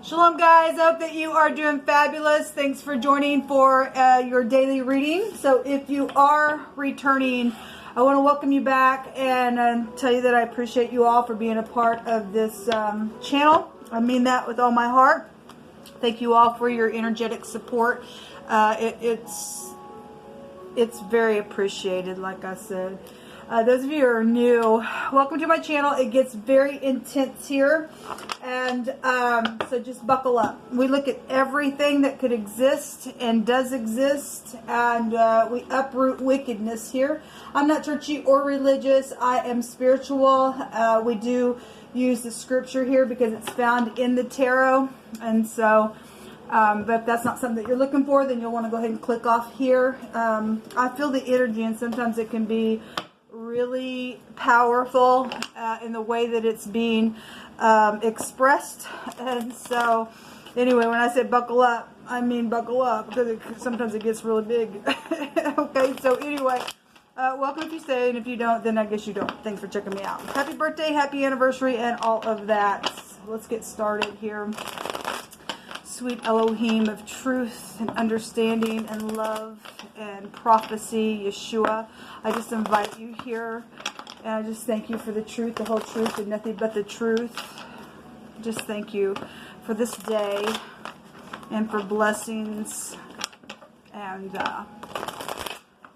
Shalom guys, I hope that you are doing fabulous. Thanks for joining for your daily reading. So if you are returning, I want to welcome you back and tell you that I appreciate you all for being a part of this channel. I mean that with all my heart. Thank you all for your energetic support. It's very appreciated, like I said. Those of you who are new, welcome to my channel. It gets very intense here, and so just buckle up. We look at everything that could exist and does exist, and we uproot wickedness here. I'm not churchy or religious. I am spiritual. We do use the scripture here because it's found in the tarot, and so but if that's not something that you're looking for, then you'll want to go ahead and click off here. I feel the energy, and sometimes it can be really powerful in the way that it's being expressed. And so anyway, when I say buckle up, I mean buckle up, because sometimes it gets really big. Okay, so anyway, welcome if you stay, and if you don't, then I guess you don't. Thanks for checking me out. Happy birthday, happy anniversary, and all of that. Let's get started here. Sweet Elohim of truth and understanding and love and prophecy, Yeshua, I just invite you here, and I just thank you for the truth, the whole truth, and nothing but the truth. Just thank you for this day and for blessings, and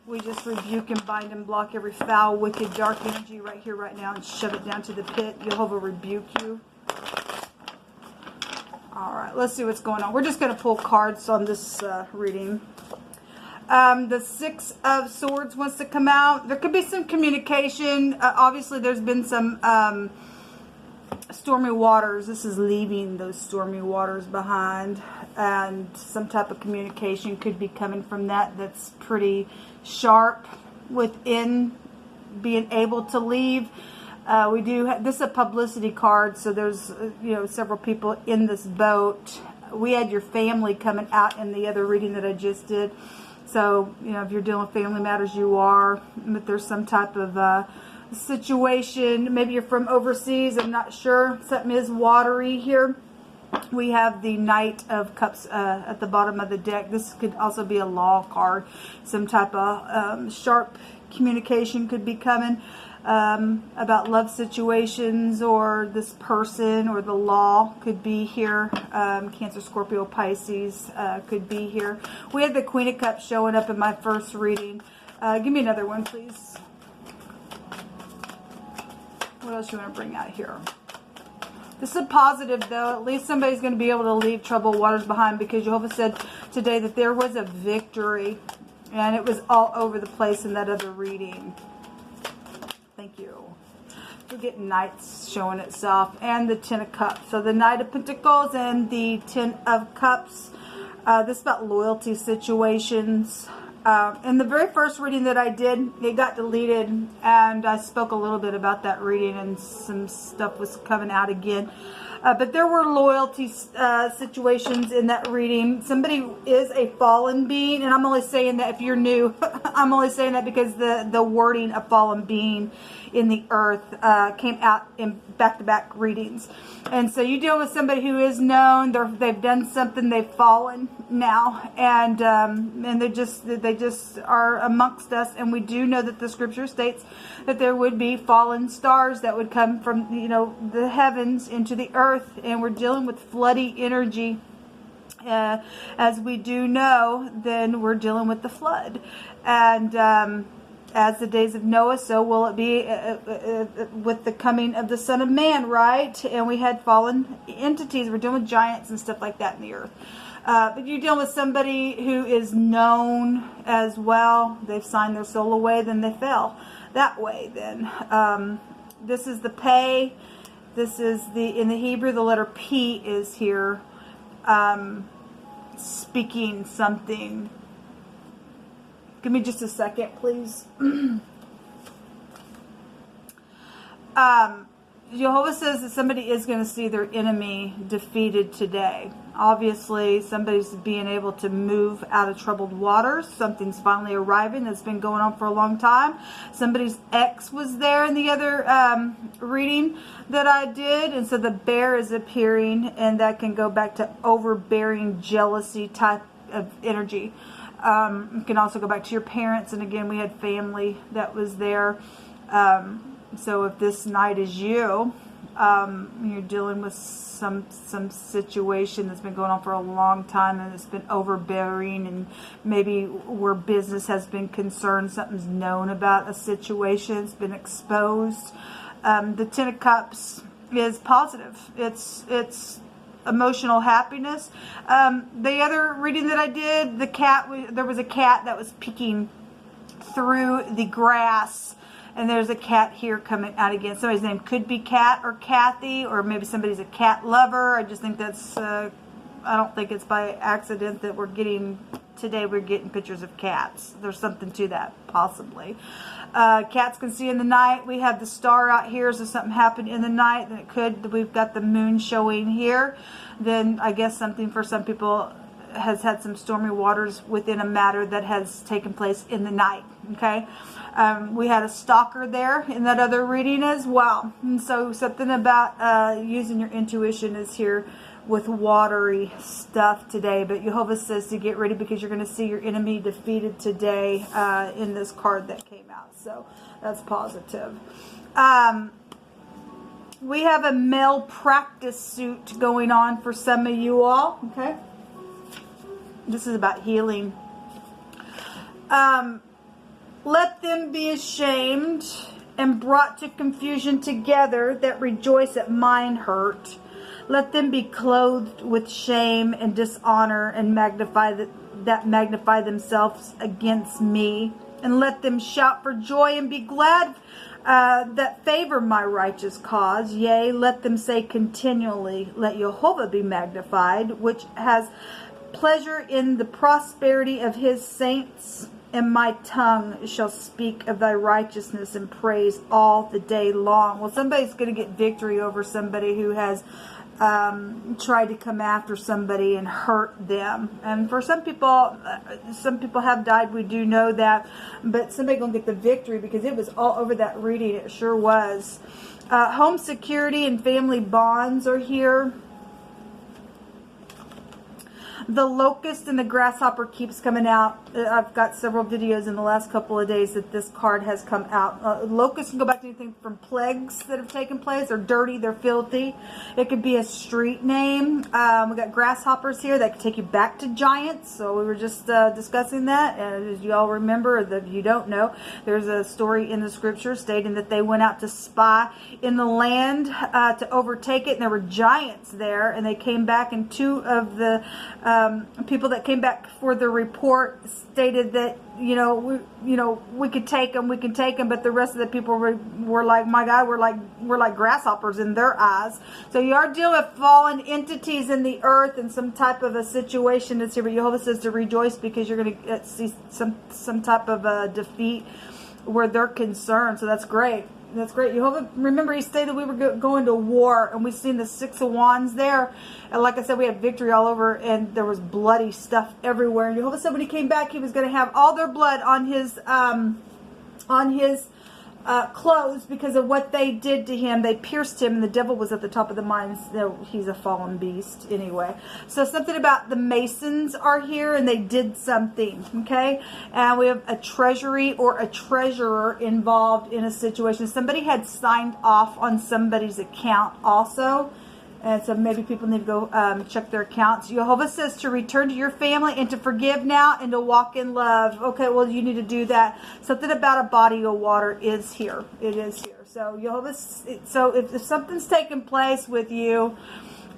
we just rebuke and bind and block every foul, wicked, dark energy right here, right now, and shove it down to the pit. Jehovah rebuke you. All right, let's see what's going on. We're just going to pull cards on this reading. The Six of Swords wants to come out. There could be some communication. Obviously, there's been some stormy waters. This is leaving those stormy waters behind. And some type of communication could be coming from that that's pretty sharp within being able to leave. We do have, this is a publicity card, so there's several people in this boat. We had your family coming out in the other reading that I just did. So, if you're dealing with family matters, you are. But there's some type of situation. Maybe you're from overseas, I'm not sure. Something is watery here. We have the Knight of Cups at the bottom of the deck. This could also be a law card. Some type of sharp communication could be coming. About love situations, or this person, or the law could be here. Cancer, Scorpio, Pisces could be here. We had the Queen of Cups showing up in my first reading. Give me another one, please. What else you want to bring out here? This is a positive, though. At least somebody's going to be able to leave troubled waters behind, because Jehovah said today that there was a victory, and it was all over the place in that other reading. Thank you. We get Knights showing itself, and the Ten of Cups. So the Knight of Pentacles and the Ten of Cups. This is about loyalty situations. In the very first reading that I did, it got deleted, and I spoke a little bit about that reading, and some stuff was coming out again. But there were loyalty situations in that reading. Somebody is a fallen being, and I'm only saying that if you're new. I'm only saying that because the wording of fallen being in the earth came out in back-to-back readings. And so you deal with somebody who is known. They've done something. They've fallen now, and they just are amongst us. And we do know that the scripture states that there would be fallen stars that would come from the heavens into the earth, and we're dealing with floody energy. As we do know, then we're dealing with the flood, and as the days of Noah, so will it be with the coming of the Son of Man, right? And we had fallen entities. We're dealing with giants and stuff like that in the earth. But you're dealing with somebody who is known as well. They've signed their soul away, then they fell that way. Then this is the pay. This is in the Hebrew, the letter P is here, speaking something. Give me just a second, please. Jehovah says that somebody is going to see their enemy defeated today. Obviously, somebody's being able to move out of troubled waters. Something's finally arriving that's been going on for a long time. Somebody's ex was there in the other reading that I did. And so the bear is appearing, and that can go back to overbearing jealousy type of energy. You can also go back to your parents. And again, we had family that was there. So if this night is you, you're dealing with some situation that's been going on for a long time, and it's been overbearing, and maybe where business has been concerned, something's known about a situation, it's been exposed. The Ten of Cups is positive. It's emotional happiness. The other reading that I did, there was a cat that was peeking through the grass. And there's a cat here coming out again. Somebody's name could be Cat or Kathy, or maybe somebody's a cat lover. I just think that's, I don't think it's by accident that we're getting pictures of cats. There's something to that, possibly. Cats can see in the night. We have the star out here, so something happened in the night. Then we've got the moon showing here. Then I guess something for some people has had some stormy waters within a matter that has taken place in the night. Okay. We had a stalker there in that other reading as well. And so something about using your intuition is here with watery stuff today. But Jehovah says to get ready, because you're going to see your enemy defeated today in this card that came out. So that's positive. We have a male practice suit going on for some of you all. Okay. This is about healing. Let them be ashamed and brought to confusion together that rejoice at mine hurt. Let them be clothed with shame and dishonor and magnify themselves against me. And let them shout for joy and be glad that favor my righteous cause. Yea, let them say continually, let Jehovah be magnified, which has pleasure in the prosperity of his saints. And my tongue shall speak of thy righteousness and praise all the day long. Well, somebody's going to get victory over somebody who has tried to come after somebody and hurt them. And for some people have died. We do know that. But somebody going to get the victory, because it was all over that reading. It sure was. Home security and family bonds are here. The locust and the grasshopper keeps coming out. I've got several videos in the last couple of days that this card has come out. Locusts can go back to anything from plagues that have taken place. They're dirty, they're filthy. It could be a street name. We got grasshoppers here that could take you back to giants. So we were just discussing that. And as you all remember, if you don't know, there's a story in the scripture stating that they went out to spy in the land to overtake it. And there were giants there. And they came back, and two of the people that came back for the report stated that we could take them, but the rest of the people were like, my God, we're like grasshoppers in their eyes. So you are dealing with fallen entities in the earth and some type of a situation that's here. But Jehovah says to rejoice, because you're going to see some type of a defeat where they're concerned. So that's great. That's great. Jehovah, remember, he stated we were going to war, and we've seen the Six of Wands there. And like I said, we had victory all over, and there was bloody stuff everywhere. And Jehovah said when he came back, he was going to have all their blood on his clothes because of what they did to him. They pierced him, and the devil was at the top of the mines. He's a fallen beast anyway. So something about the Masons are here, and they did something, okay? And we have a treasury or a treasurer involved in a situation. Somebody had signed off on somebody's account also. And so maybe people need to go check their accounts. Jehovah says to return to your family and to forgive now and to walk in love. Okay, well, you need to do that. Something about a body of water is here. It is here. So Jehovah, so if something's taking place with you,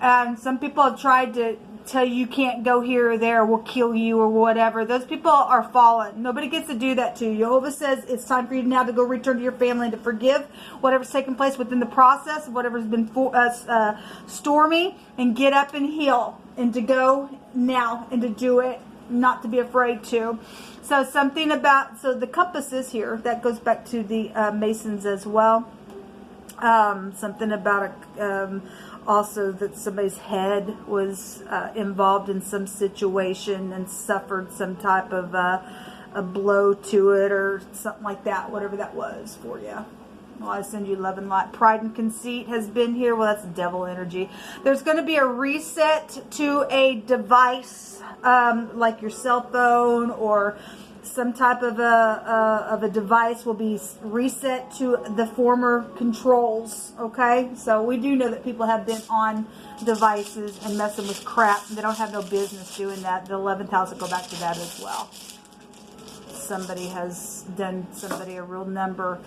and some people have tried to tell you can't go here or there, we'll kill you or whatever, those people are fallen. Nobody gets to do that to you. Jehovah says it's time for you now to go return to your family and to forgive whatever's taken place within the process, whatever's been stormy, and get up and heal, and to go now and to do it, not to be afraid to. So something about, so the compasses here, that goes back to the Masons as well. Something about also that somebody's head was involved in some situation and suffered some type of a blow to it or something like that, whatever that was for you. Well, I send you love and light. Pride and conceit has been here. Well, that's devil energy. There's going to be a reset to a device, like your cell phone or some type of a device will be reset to the former controls. Okay, so we do know that people have been on devices and messing with crap. They don't have no business doing that. The 11th house will go back to that as well. Somebody has done somebody a real number.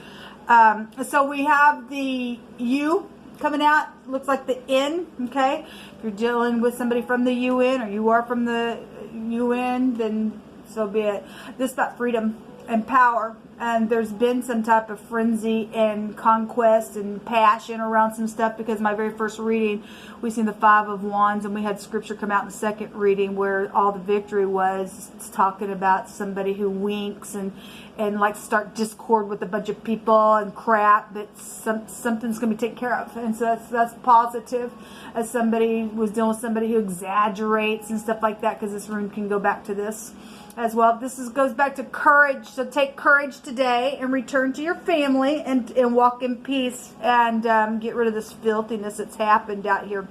So we have the U coming out. Looks like the N. Okay, if you're dealing with somebody from the UN or you are from the UN, then so be it. This is about freedom and power. And there's been some type of frenzy and conquest and passion around some stuff, because my very first reading, we seen the 5 of Wands, and we had scripture come out in the second reading where all the victory was. It's talking about somebody who winks and like start discord with a bunch of people and crap, but something's going to be taken care of. And so that's positive, as somebody was dealing with somebody who exaggerates and stuff like that, because this room can go back to this as well. This goes back to courage. So take courage today and return to your family and walk in peace and get rid of this filthiness that's happened out here.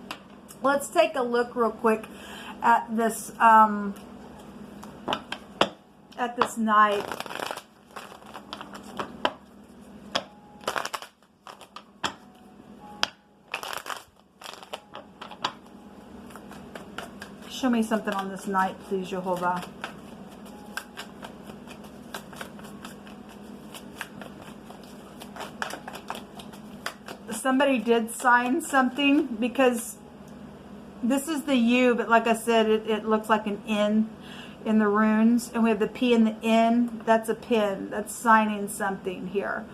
Let's take a look real quick at this night. Show me something on this night, please, Jehovah. Somebody did sign something, because this is the U, but like I said, it looks like an N in the runes, and we have the P and the N. That's a pin. That's signing something here.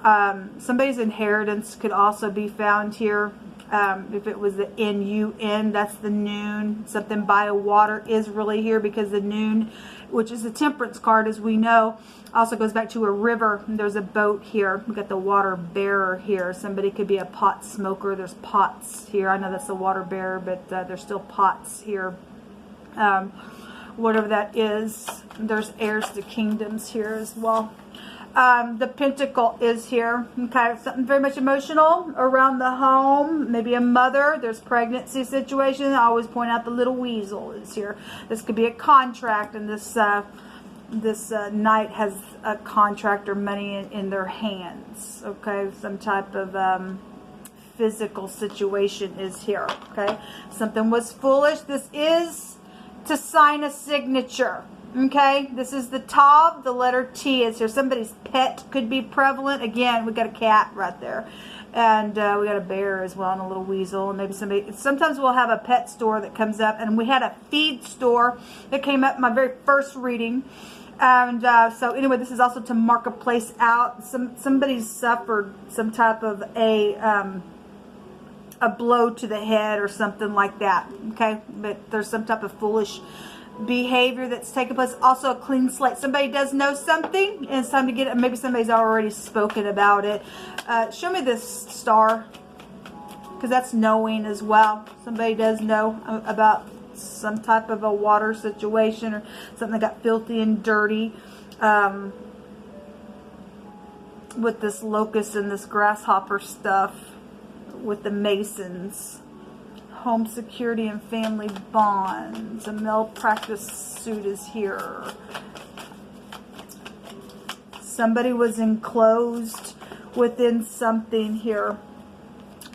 Somebody's inheritance could also be found here. If it was the N-U-N, that's the noon. Something by a water is really here, because the noon, which is the temperance card, as we know, also goes back to a river. There's a boat here. We've got the water bearer here. Somebody could be a pot smoker. There's pots here. I know that's the water bearer, but there's still pots here. Whatever that is. There's heirs to kingdoms here as well. The pentacle is here. Okay, something very much emotional around the home. Maybe a mother. There's pregnancy situation. I always point out the little weasel is here. This could be a contract, and this knight has a contract or money in their hands. Okay, some type of physical situation is here. Okay, something was foolish. This is to sign a signature. Okay, this is the Tav, the letter T is here. Somebody's pet could be prevalent. Again, we got a cat right there. And we got a bear as well, and a little weasel. And maybe sometimes we'll have a pet store that comes up. And we had a feed store that came up in my very first reading. And so anyway, this is also to mark a place out. Somebody's suffered some type of a blow to the head or something like that. Okay, but there's some type of foolish behavior that's taken place. Also a clean slate. Somebody does know something, and it's time to get it. Maybe somebody's already spoken about it. Show me this star, because that's knowing as well. Somebody does know about some type of a water situation or something that got filthy and dirty with this locust and this grasshopper stuff with the Masons. Home security and family bonds. A malpractice suit is here. Somebody was enclosed within something here.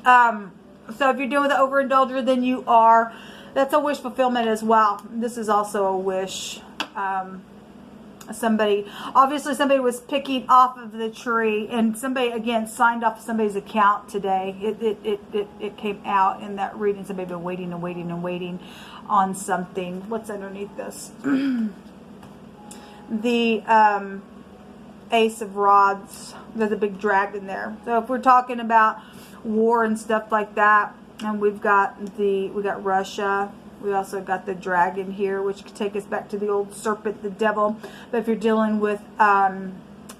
So if you're dealing with an overindulger, then you are. That's a wish fulfillment as well. This is also a wish. Obviously somebody was picking off of the tree, and somebody again signed off somebody's account today. It came out in that reading. Somebody been waiting and waiting and waiting on something. What's underneath this? The Ace of Rods. There's a big dragon there. So if we're talking about war and stuff like that, and we got Russia. We also got the dragon here, which could take us back to the old serpent, the devil. But if you're dealing with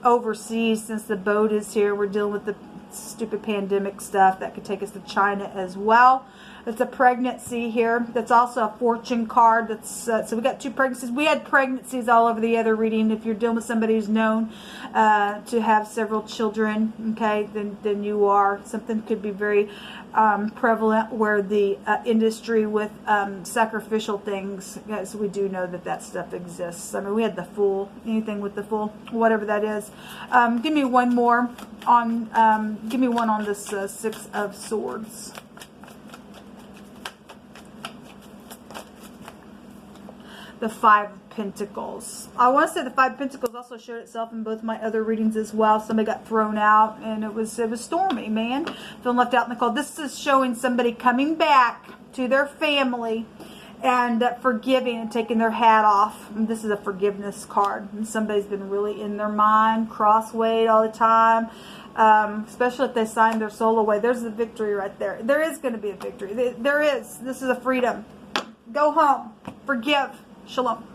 overseas, since the boat is here, we're dealing with stupid pandemic stuff that could take us to China as well. It's a pregnancy here. That's also a fortune card. That's so we got 2 pregnancies. We had pregnancies all over the other reading. If you're dealing with somebody who's known to have several children, okay, then you are. Something could be very prevalent where the industry with sacrificial things, yes, we do know that stuff exists. I mean, we had the Fool, anything with the Fool, whatever that is. Give me one more on, give me one on this 6 of Swords. The 5 of Pentacles. I want to say the 5 of Pentacles also showed itself in both my other readings as well. Somebody got thrown out, and it was stormy, man. Feeling left out in the cold. This is showing somebody coming back to their family and forgiving and taking their hat off. And this is a forgiveness card. And somebody's been really in their mind, crosswayed all the time. Especially if they signed their soul away. There's the victory right there. There is going to be a victory. There is. This is a freedom. Go home. Forgive. Shalom.